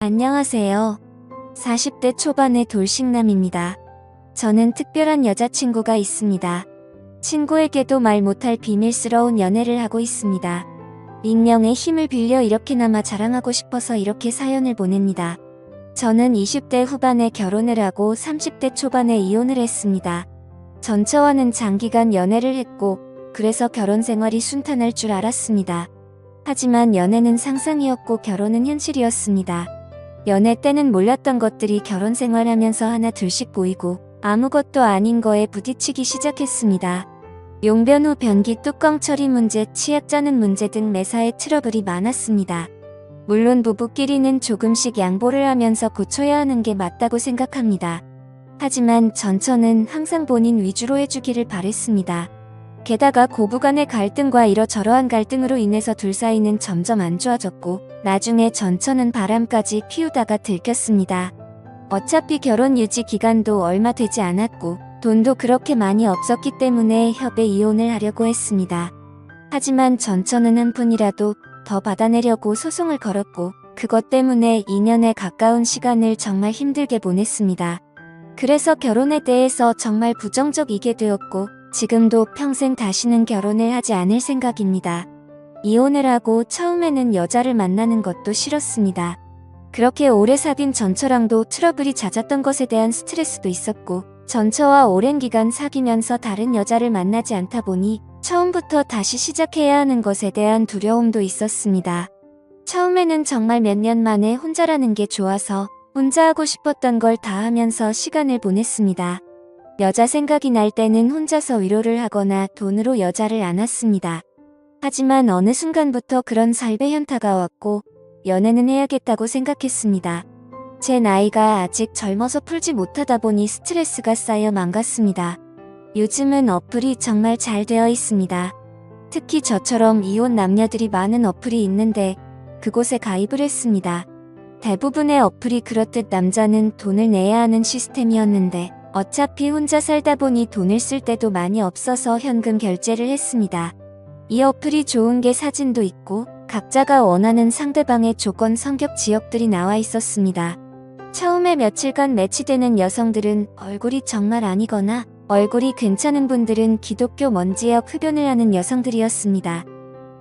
안녕하세요. 40대 초반의 돌싱남입니다. 저는 특별한 여자친구가 있습니다. 친구에게도 말 못할 비밀스러운 연애를 하고 있습니다. 익명의 힘을 빌려 이렇게나마 자랑하고 싶어서 이렇게 사연을 보냅니다. 저는 20대 후반에 결혼을 하고 30대 초반에 이혼을 했습니다. 전처와는 장기간 연애를 했고 그래서 결혼 생활이 순탄할 줄 알았습니다. 하지만 연애는 상상이었고 결혼은 현실이었습니다. 연애 때는 몰랐던 것들이 결혼 생활하면서 하나 둘씩 보이고 아무것도 아닌 거에 부딪히기 시작했습니다. 용변 후 변기 뚜껑 처리 문제, 치약 짜는 문제 등 매사에 트러블이 많았습니다. 물론 부부끼리는 조금씩 양보를 하면서 고쳐야 하는 게 맞다고 생각합니다. 하지만 전처는 항상 본인 위주로 해주기를 바랬습니다. 게다가 고부간의 갈등과 이러저러한 갈등으로 인해서 둘 사이는 점점 안 좋아졌고 나중에 전처는 바람까지 피우다가 들켰습니다. 어차피 결혼 유지 기간도 얼마 되지 않았고 돈도 그렇게 많이 없었기 때문에 협의 이혼을 하려고 했습니다. 하지만 전처는 한 푼이라도 더 받아내려고 소송을 걸었고 그것 때문에 2년에 가까운 시간을 정말 힘들게 보냈습니다. 그래서 결혼에 대해서 정말 부정적이게 되었고 지금도 평생 다시는 결혼을 하지 않을 생각입니다. 이혼을 하고 처음에는 여자를 만나는 것도 싫었습니다. 그렇게 오래 사귄 전처랑도 트러블이 잦았던 것에 대한 스트레스도 있었고 전처와 오랜 기간 사귀면서 다른 여자를 만나지 않다 보니 처음부터 다시 시작해야 하는 것에 대한 두려움도 있었습니다. 처음에는 정말 몇 년 만에 혼자라는 게 좋아서 혼자 하고 싶었던 걸 다 하면서 시간을 보냈습니다. 여자 생각이 날 때는 혼자서 위로를 하거나 돈으로 여자를 안았습니다. 하지만 어느 순간부터 그런 삶의 현타가 왔고 연애는 해야겠다고 생각했습니다. 제 나이가 아직 젊어서 풀지 못하다 보니 스트레스가 쌓여 망갔습니다. 요즘은 어플이 정말 잘 되어 있습니다. 특히 저처럼 이혼 남녀들이 많은 어플이 있는데 그곳에 가입을 했습니다. 대부분의 어플이 그렇듯 남자는 돈을 내야 하는 시스템이었는데 어차피 혼자 살다 보니 돈을 쓸 때도 많이 없어서 현금 결제를 했습니다. 이 어플이 좋은 게 사진도 있고 각자가 원하는 상대방의 조건 성격 지역들이 나와 있었습니다. 처음에 며칠간 매치되는 여성들은 얼굴이 정말 아니거나 얼굴이 괜찮은 분들은 기독교 먼지역 흡연을 하는 여성들이었습니다.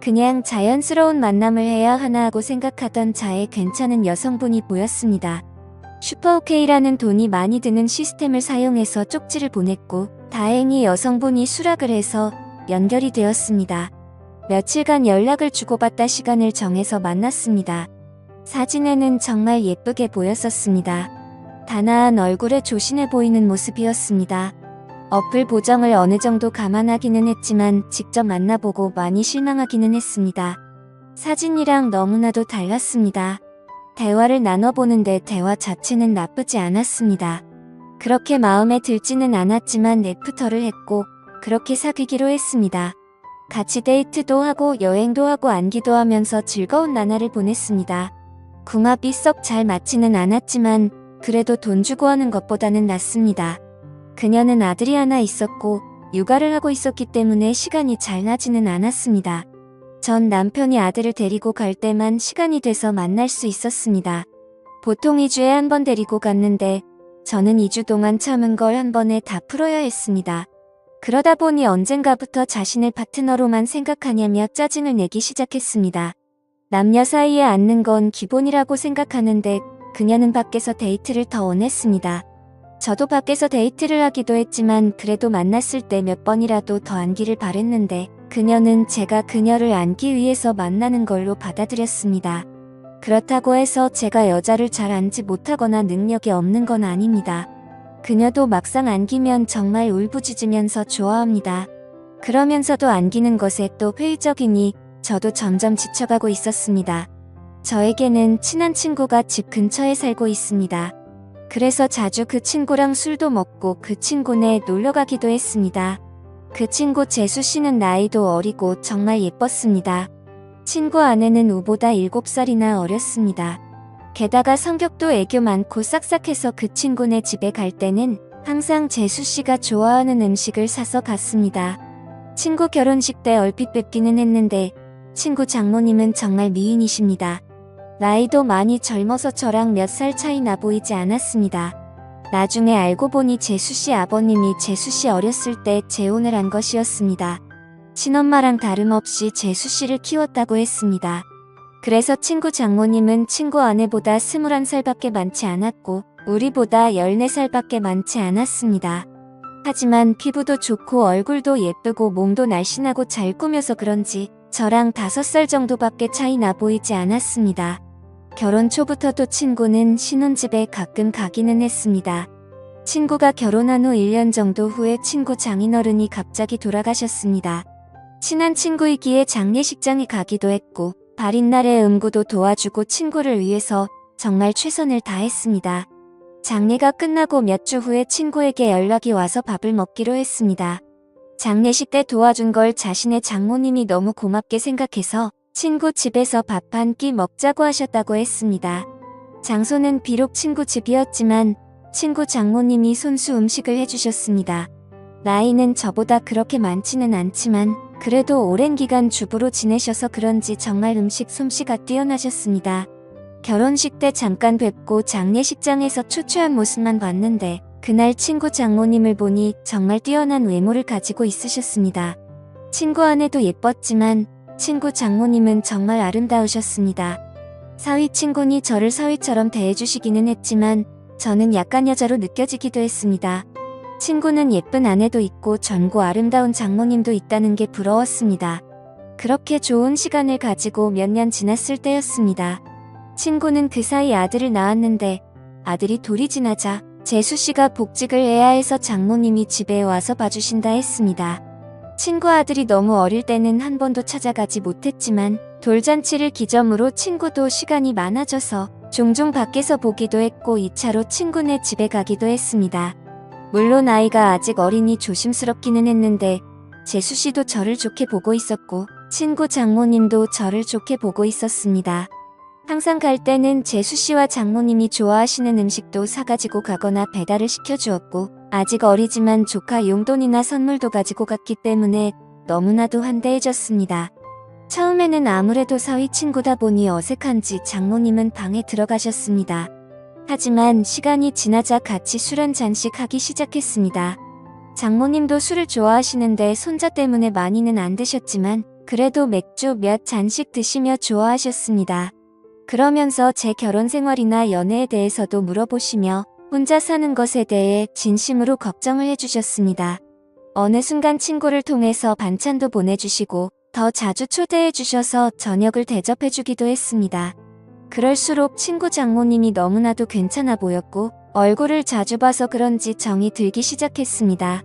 그냥 자연스러운 만남을 해야 하나 하고 생각하던 자의 괜찮은 여성분이 보였습니다. 슈퍼오케이라는 돈이 많이 드는 시스템을 사용해서 쪽지를 보냈고 다행히 여성분이 수락을 해서 연결이 되었습니다. 며칠간 연락을 주고받다 시간을 정해서 만났습니다. 사진에는 정말 예쁘게 보였었습니다. 단아한 얼굴에 조신해 보이는 모습이었습니다. 어플 보정을 어느 정도 감안하기는 했지만 직접 만나보고 많이 실망하기는 했습니다. 사진이랑 너무나도 달랐습니다. 대화를 나눠보는데 대화 자체는 나쁘지 않았습니다. 그렇게 마음에 들지는 않았지만 애프터를 했고 그렇게 사귀기로 했습니다. 같이 데이트도 하고 여행도 하고 안기도 하면서 즐거운 나날을 보냈습니다. 궁합이 썩 잘 맞지는 않았지만 그래도 돈 주고 하는 것보다는 낫습니다. 그녀는 아들이 하나 있었고 육아를 하고 있었기 때문에 시간이 잘 나지는 않았습니다. 전 남편이 아들을 데리고 갈 때만 시간이 돼서 만날 수 있었습니다. 보통 2주에 한 번 데리고 갔는데 저는 2주 동안 참은 걸 한 번에 다 풀어야 했습니다. 그러다 보니 언젠가부터 자신을 파트너로만 생각하냐며 짜증을 내기 시작했습니다. 남녀 사이에 앉는 건 기본이라고 생각하는데 그녀는 밖에서 데이트를 더 원했습니다. 저도 밖에서 데이트를 하기도 했지만 그래도 만났을 때 몇 번이라도 더 안기를 바랬는데 그녀는 제가 그녀를 안기 위해서 만나는 걸로 받아들였습니다. 그렇다고 해서 제가 여자를 잘 안지 못하거나 능력이 없는 건 아닙니다. 그녀도 막상 안기면 정말 울부짖으면서 좋아합니다. 그러면서도 안기는 것에 또 회의적이니 저도 점점 지쳐가고 있었습니다. 저에게는 친한 친구가 집 근처에 살고 있습니다. 그래서 자주 그 친구랑 술도 먹고 그 친구네 놀러 가기도 했습니다. 그 친구 재수 씨는 나이도 어리고 정말 예뻤습니다. 친구 아내는 우보다 7살이나 어렸습니다. 게다가 성격도 애교 많고 싹싹해서 그 친구네 집에 갈 때는 항상 재수 씨가 좋아하는 음식을 사서 갔습니다. 친구 결혼식 때 얼핏 뵙기는 했는데 친구 장모님은 정말 미인이십니다. 나이도 많이 젊어서 저랑 몇 살 차이 나 보이지 않았습니다. 나중에 알고 보니 재수씨 아버님이 재수씨 어렸을 때 재혼을 한 것이었습니다. 친엄마랑 다름없이 재수씨를 키웠다고 했습니다. 그래서 친구 장모님은 친구 아내보다 21살밖에 많지 않았고 우리보다 14살밖에 많지 않았습니다. 하지만 피부도 좋고 얼굴도 예쁘고 몸도 날씬하고 잘 꾸며서 그런지 저랑 5살 정도밖에 차이 나 보이지 않았습니다. 결혼 초부터도 친구는 신혼집에 가끔 가기는 했습니다. 친구가 결혼한 후 1년 정도 후에 친구 장인어른이 갑자기 돌아가셨습니다. 친한 친구이기에 장례식장에 가기도 했고 발인 날에 음구도 도와주고 친구를 위해서 정말 최선을 다했습니다. 장례가 끝나고 몇 주 후에 친구에게 연락이 와서 밥을 먹기로 했습니다. 장례식 때 도와준 걸 자신의 장모님이 너무 고맙게 생각해서 친구 집에서 밥 한 끼 먹자고 하셨다고 했습니다. 장소는 비록 친구 집이었지만 친구 장모님이 손수 음식을 해주셨습니다. 나이는 저보다 그렇게 많지는 않지만 그래도 오랜 기간 주부로 지내셔서 그런지 정말 음식 솜씨가 뛰어나셨습니다. 결혼식 때 잠깐 뵙고 장례식장에서 초췌한 모습만 봤는데 그날 친구 장모님을 보니 정말 뛰어난 외모를 가지고 있으셨습니다. 친구 아내도 예뻤지만 친구 장모님은 정말 아름다우셨습니다. 사위 친구니 저를 사위처럼 대해주시기는 했지만 저는 약간 여자로 느껴지기도 했습니다. 친구는 예쁜 아내도 있고 젊고 아름다운 장모님도 있다는 게 부러웠습니다. 그렇게 좋은 시간을 가지고 몇 년 지났을 때였습니다. 친구는 그 사이 아들을 낳았는데 아들이 돌이 지나자 재수씨가 복직을 해야 해서 장모님이 집에 와서 봐주신다 했습니다. 친구 아들이 너무 어릴 때는 한 번도 찾아가지 못했지만 돌잔치를 기점으로 친구도 시간이 많아져서 종종 밖에서 보기도 했고 2차로 친구네 집에 가기도 했습니다. 물론 아이가 아직 어리니 조심스럽기는 했는데 재수씨도 저를 좋게 보고 있었고 친구 장모님도 저를 좋게 보고 있었습니다. 항상 갈 때는 재수씨와 장모님이 좋아하시는 음식도 사가지고 가거나 배달을 시켜주었고 아직 어리지만 조카 용돈이나 선물도 가지고 갔기 때문에 너무나도 환대해줬습니다. 처음에는 아무래도 사위 친구다 보니 어색한지 장모님은 방에 들어가셨습니다. 하지만 시간이 지나자 같이 술 한 잔씩 하기 시작했습니다. 장모님도 술을 좋아하시는데 손자 때문에 많이는 안 드셨지만 그래도 맥주 몇 잔씩 드시며 좋아하셨습니다. 그러면서 제 결혼 생활이나 연애에 대해서도 물어보시며 혼자 사는 것에 대해 진심으로 걱정을 해주셨습니다. 어느 순간 친구를 통해서 반찬도 보내주시고 더 자주 초대해주셔서 저녁을 대접해주기도 했습니다. 그럴수록 친구 장모님이 너무나도 괜찮아 보였고 얼굴을 자주 봐서 그런지 정이 들기 시작했습니다.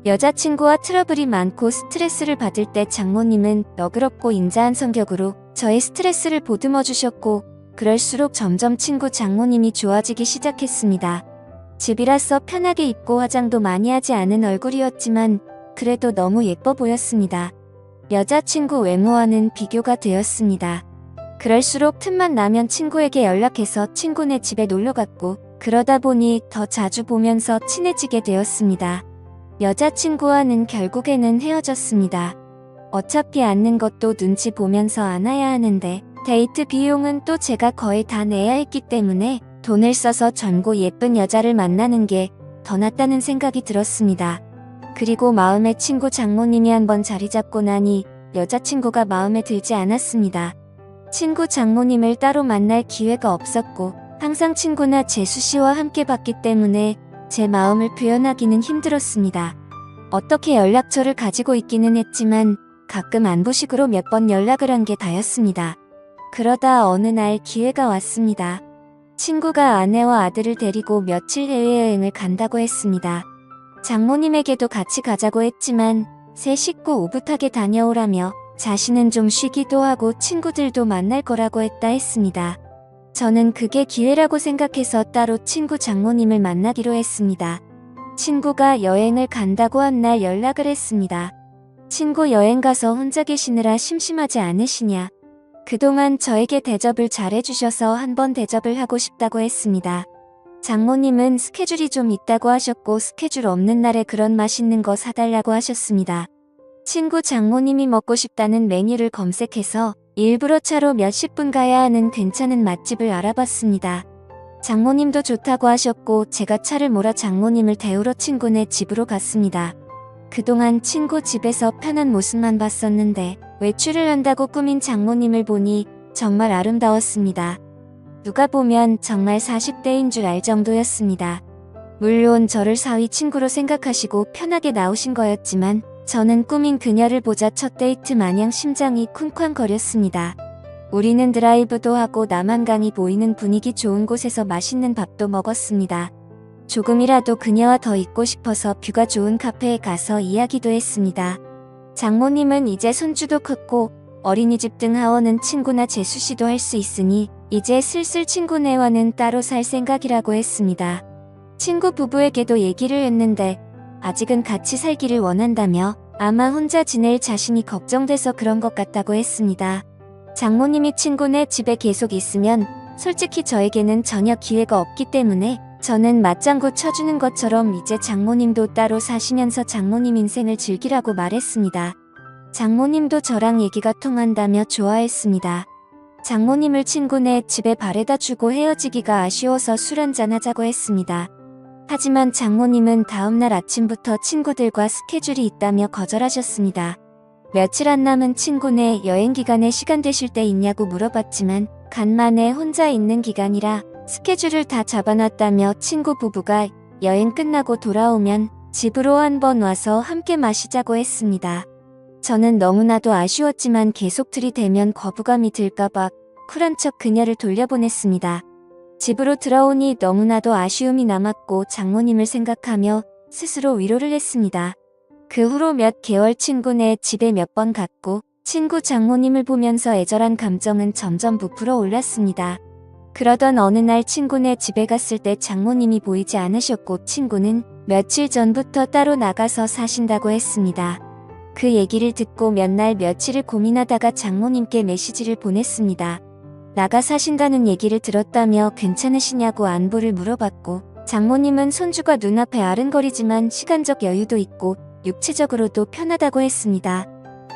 여자친구와 트러블이 많고 스트레스를 받을 때 장모님은 너그럽고 인자한 성격으로 저의 스트레스를 보듬어 주셨고 그럴수록 점점 친구 장모님이 좋아지기 시작했습니다. 집이라서 편하게 입고 화장도 많이 하지 않은 얼굴이었지만 그래도 너무 예뻐 보였습니다. 여자친구 외모와는 비교가 되었습니다. 그럴수록 틈만 나면 친구에게 연락해서 친구네 집에 놀러갔고 그러다 보니 더 자주 보면서 친해지게 되었습니다. 여자친구와는 결국에는 헤어졌습니다. 어차피 앉는 것도 눈치 보면서 안아야 하는데 데이트 비용은 또 제가 거의 다 내야 했기 때문에 돈을 써서 젊고 예쁜 여자를 만나는 게 더 낫다는 생각이 들었습니다. 그리고 마음의 친구 장모님이 한번 자리 잡고 나니 여자친구가 마음에 들지 않았습니다. 친구 장모님을 따로 만날 기회가 없었고 항상 친구나 재수씨와 함께 봤기 때문에 제 마음을 표현하기는 힘들었습니다. 어떻게 연락처를 가지고 있기는 했지만 가끔 안부식으로 몇 번 연락을 한 게 다였습니다. 그러다 어느 날 기회가 왔습니다. 친구가 아내와 아들을 데리고 며칠 해외여행을 간다고 했습니다. 장모님에게도 같이 가자고 했지만 새 식구 오붓하게 다녀오라며 자신은 좀 쉬기도 하고 친구들도 만날 거라고 했습니다. 저는 그게 기회라고 생각해서 따로 친구 장모님을 만나기로 했습니다. 친구가 여행을 간다고 한 날 연락을 했습니다. 친구 여행 가서 혼자 계시느라 심심하지 않으시냐? 그동안 저에게 대접을 잘해주셔서 한번 대접을 하고 싶다고 했습니다. 장모님은 스케줄이 좀 있다고 하셨고 스케줄 없는 날에 그런 맛있는 거 사달라고 하셨습니다. 친구 장모님이 먹고 싶다는 메뉴를 검색해서 일부러 차로 몇십 분 가야 하는 괜찮은 맛집을 알아봤습니다. 장모님도 좋다고 하셨고 제가 차를 몰아 장모님을 태우러 친구네 집으로 갔습니다. 그동안 친구 집에서 편한 모습만 봤었는데 외출을 한다고 꾸민 장모님을 보니 정말 아름다웠습니다. 누가 보면 정말 40대인 줄 알 정도였습니다. 물론 저를 사위 친구로 생각하시고 편하게 나오신 거였지만 저는 꾸민 그녀를 보자 첫 데이트 마냥 심장이 쿵쾅거렸습니다. 우리는 드라이브도 하고 남한강이 보이는 분위기 좋은 곳에서 맛있는 밥도 먹었습니다. 조금이라도 그녀와 더 있고 싶어서 뷰가 좋은 카페에 가서 이야기도 했습니다. 장모님은 이제 손주도 컸고 어린이집 등 하원은 친구나 재수씨도 할 수 있으니 이제 슬슬 친구네와는 따로 살 생각이라고 했습니다. 친구 부부에게도 얘기를 했는데 아직은 같이 살기를 원한다며 아마 혼자 지낼 자신이 걱정돼서 그런 것 같다고 했습니다. 장모님이 친구네 집에 계속 있으면 솔직히 저에게는 전혀 기회가 없기 때문에 저는 맞장구 쳐주는 것처럼 이제 장모님도 따로 사시면서 장모님 인생을 즐기라고 말했습니다. 장모님도 저랑 얘기가 통한다며 좋아했습니다. 장모님을 친구네 집에 바래다 주고 헤어지기가 아쉬워서 술 한잔 하자고 했습니다. 하지만 장모님은 다음날 아침부터 친구들과 스케줄이 있다며 거절하셨습니다. 며칠 안 남은 친구네 여행 기간에 시간 되실 때 있냐고 물어봤지만 간만에 혼자 있는 기간이라 스케줄을 다 잡아놨다며 친구 부부가 여행 끝나고 돌아오면 집으로 한번 와서 함께 마시자고 했습니다. 저는 너무나도 아쉬웠지만 계속 들이대면 거부감이 들까봐 쿨한 척 그녀를 돌려보냈습니다. 집으로 들어오니 너무나도 아쉬움이 남았고 장모님을 생각하며 스스로 위로를 했습니다. 그 후로 몇 개월 친구네 집에 몇 번 갔고 친구 장모님을 보면서 애절한 감정은 점점 부풀어 올랐습니다. 그러던 어느 날 친구네 집에 갔을 때 장모님이 보이지 않으셨고 친구는 며칠 전부터 따로 나가서 사신다고 했습니다. 그 얘기를 듣고 몇 날 며칠을 고민하다가 장모님께 메시지를 보냈습니다. 나가 사신다는 얘기를 들었다며 괜찮으시냐고 안부를 물어봤고 장모님은 손주가 눈앞에 아른거리지만 시간적 여유도 있고 육체적으로도 편하다고 했습니다.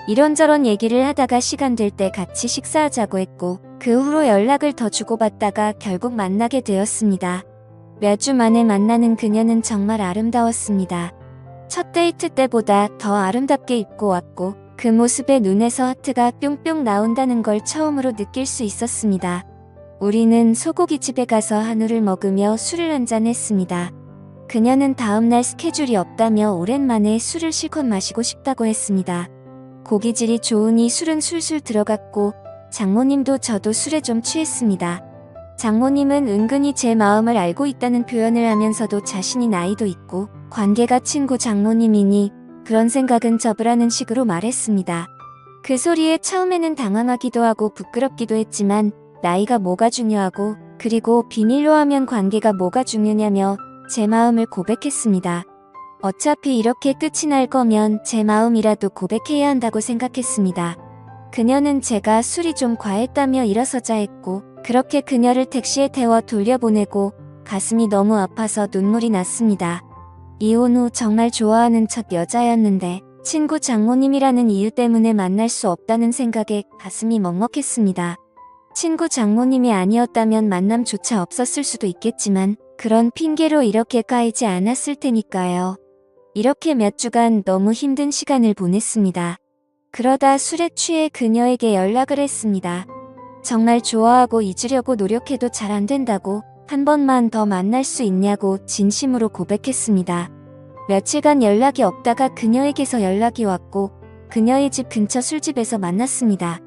이런저런 얘기를 하다가 시간 될 때 같이 식사하자고 했고 그 후로 연락을 더 주고받다가 결국 만나게 되었습니다. 몇 주 만에 만나는 그녀는 정말 아름다웠습니다. 첫 데이트 때보다 더 아름답게 입고 왔고 그 모습에 눈에서 하트가 뿅뿅 나온다는 걸 처음으로 느낄 수 있었습니다. 우리는 소고기집에 가서 한우를 먹으며 술을 한잔했습니다. 그녀는 다음날 스케줄이 없다며 오랜만에 술을 실컷 마시고 싶다고 했습니다. 고기질이 좋으니 술은 술술 들어갔고 장모님도 저도 술에 좀 취했습니다. 장모님은 은근히 제 마음을 알고 있다는 표현을 하면서도 자신이 나이도 있고 관계가 친구 장모님이니 그런 생각은 접으라는 식으로 말했습니다. 그 소리에 처음에는 당황하기도 하고 부끄럽기도 했지만 나이가 뭐가 중요하고 그리고 비밀로 하면 관계가 뭐가 중요냐며 제 마음을 고백했습니다. 어차피 이렇게 끝이 날 거면 제 마음이라도 고백해야 한다고 생각했습니다. 그녀는 제가 술이 좀 과했다며 일어서자 했고 그렇게 그녀를 택시에 태워 돌려보내고 가슴이 너무 아파서 눈물이 났습니다. 이혼 후 정말 좋아하는 첫 여자였는데 친구 장모님이라는 이유 때문에 만날 수 없다는 생각에 가슴이 먹먹했습니다. 친구 장모님이 아니었다면 만남조차 없었을 수도 있겠지만 그런 핑계로 이렇게 까이지 않았을 테니까요. 이렇게 몇 주간 너무 힘든 시간을 보냈습니다. 그러다 술에 취해 그녀에게 연락을 했습니다. 정말 좋아하고 잊으려고 노력해도 잘 안 된다고 한 번만 더 만날 수 있냐고 진심으로 고백했습니다. 며칠간 연락이 없다가 그녀에게서 연락이 왔고 그녀의 집 근처 술집에서 만났습니다.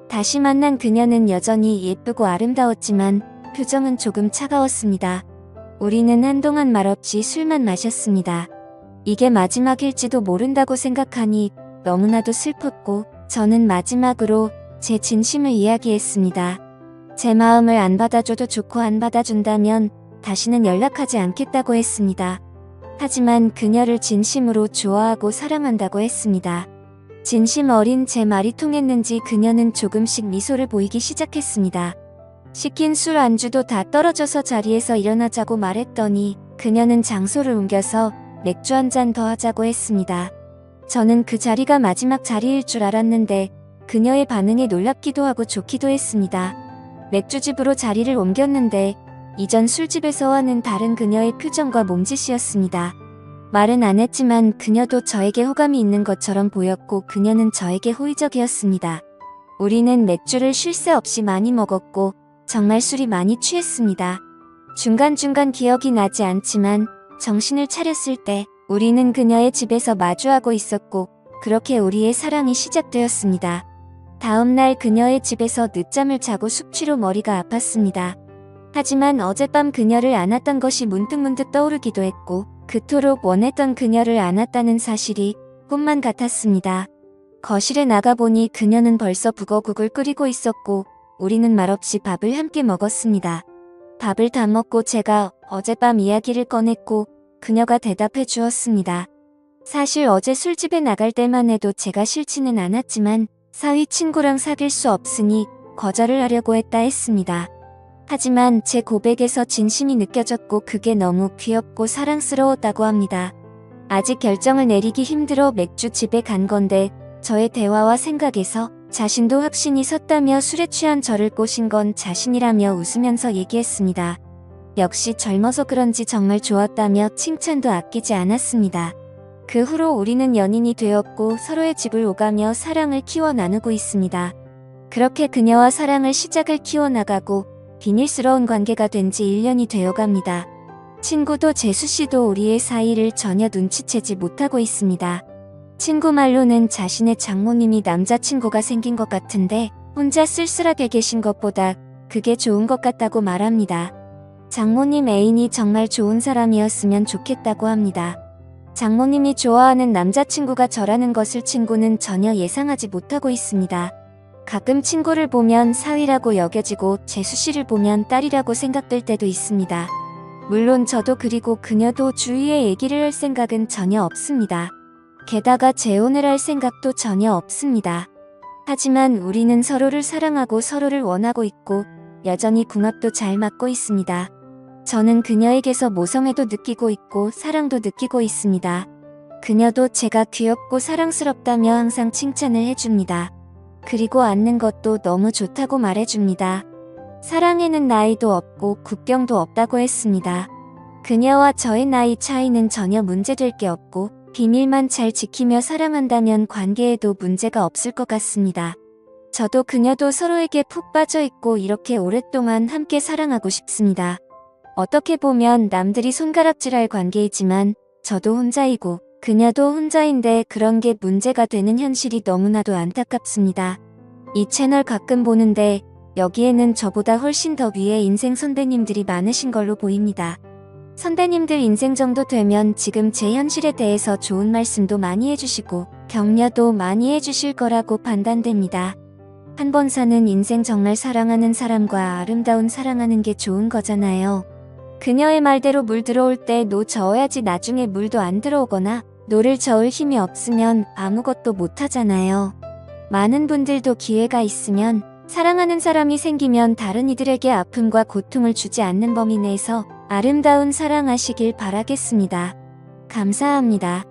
다시 만난 그녀는 여전히 예쁘고 아름다웠지만 표정은 조금 차가웠습니다. 우리는 한동안 말없이 술만 마셨습니다. 이게 마지막일지도 모른다고 생각하니 너무나도 슬펐고 저는 마지막으로 제 진심을 이야기했습니다. 제 마음을 안 받아줘도 좋고 안 받아준다면 다시는 연락하지 않겠다고 했습니다. 하지만 그녀를 진심으로 좋아하고 사랑한다고 했습니다. 진심 어린 제 말이 통했는지 그녀는 조금씩 미소를 보이기 시작했습니다. 시킨 술 안주도 다 떨어져서 자리에서 일어나자고 말했더니 그녀는 장소를 옮겨서 맥주 한 잔 더 하자고 했습니다. 저는 그 자리가 마지막 자리일 줄 알았는데 그녀의 반응에 놀랍기도 하고 좋기도 했습니다. 맥주집으로 자리를 옮겼는데 이전 술집에서와는 다른 그녀의 표정과 몸짓이었습니다. 말은 안 했지만 그녀도 저에게 호감이 있는 것처럼 보였고 그녀는 저에게 호의적이었습니다. 우리는 맥주를 쉴 새 없이 많이 먹었고 정말 술이 많이 취했습니다. 중간중간 기억이 나지 않지만 정신을 차렸을 때 우리는 그녀의 집에서 마주하고 있었고 그렇게 우리의 사랑이 시작되었습니다. 다음날 그녀의 집에서 늦잠을 자고 숙취로 머리가 아팠습니다. 하지만 어젯밤 그녀를 안았던 것이 문득문득 떠오르기도 했고 그토록 원했던 그녀를 안았다는 사실이 꿈만 같았습니다. 거실에 나가보니 그녀는 벌써 북어국을 끓이고 있었고 우리는 말없이 밥을 함께 먹었습니다. 밥을 다 먹고 제가 어젯밤 이야기를 꺼냈고 그녀가 대답해 주었습니다. 사실 어제 술집에 나갈 때만 해도 제가 싫지는 않았지만 사위 친구랑 사귈 수 없으니 거절을 하려고 했습니다. 하지만 제 고백에서 진심이 느껴졌고 그게 너무 귀엽고 사랑스러웠다고 합니다. 아직 결정을 내리기 힘들어 맥주집에 간 건데 저의 대화와 생각에서 자신도 확신이 섰다며 술에 취한 저를 꼬신 건 자신이라며 웃으면서 얘기했습니다. 역시 젊어서 그런지 정말 좋았다며 칭찬도 아끼지 않았습니다. 그 후로 우리는 연인이 되었고 서로의 집을 오가며 사랑을 키워 나누고 있습니다. 그렇게 그녀와 사랑을 시작을 키워나가고 비밀스러운 관계가 된 지 1년이 되어갑니다. 친구도 재수씨도 우리의 사이를 전혀 눈치채지 못하고 있습니다. 친구 말로는 자신의 장모님이 남자친구가 생긴 것 같은데 혼자 쓸쓸하게 계신 것보다 그게 좋은 것 같다고 말합니다. 장모님 애인이 정말 좋은 사람이었으면 좋겠다고 합니다. 장모님이 좋아하는 남자친구가 저라는 것을 친구는 전혀 예상하지 못하고 있습니다. 가끔 친구를 보면 사위라고 여겨지고 재수씨를 보면 딸이라고 생각될 때도 있습니다. 물론 저도 그리고 그녀도 주위에 얘기를 할 생각은 전혀 없습니다. 게다가 재혼을 할 생각도 전혀 없습니다. 하지만 우리는 서로를 사랑하고 서로를 원하고 있고 여전히 궁합도 잘 맞고 있습니다. 저는 그녀에게서 모성애도 느끼고 있고 사랑도 느끼고 있습니다. 그녀도 제가 귀엽고 사랑스럽다며 항상 칭찬을 해줍니다. 그리고 안는 것도 너무 좋다고 말해줍니다. 사랑에는 나이도 없고 국경도 없다고 했습니다. 그녀와 저의 나이 차이는 전혀 문제될 게 없고 비밀만 잘 지키며 사랑한다면 관계에도 문제가 없을 것 같습니다. 저도 그녀도 서로에게 푹 빠져있고 이렇게 오랫동안 함께 사랑하고 싶습니다. 어떻게 보면 남들이 손가락질할 관계이지만 저도 혼자이고 그녀도 혼자인데 그런 게 문제가 되는 현실이 너무나도 안타깝습니다. 이 채널 가끔 보는데 여기에는 저보다 훨씬 더 위에 인생 선배님들이 많으신 걸로 보입니다. 선배님들 인생 정도 되면 지금 제 현실에 대해서 좋은 말씀도 많이 해주시고 격려도 많이 해주실 거라고 판단됩니다. 한 번 사는 인생 정말 사랑하는 사람과 아름다운 사랑하는 게 좋은 거잖아요. 그녀의 말대로 물 들어올 때 노 저어야지 나중에 물도 안 들어오거나 노를 저을 힘이 없으면 아무것도 못하잖아요. 많은 분들도 기회가 있으면 사랑하는 사람이 생기면 다른 이들에게 아픔과 고통을 주지 않는 범위 내에서 아름다운 사랑하시길 바라겠습니다. 감사합니다.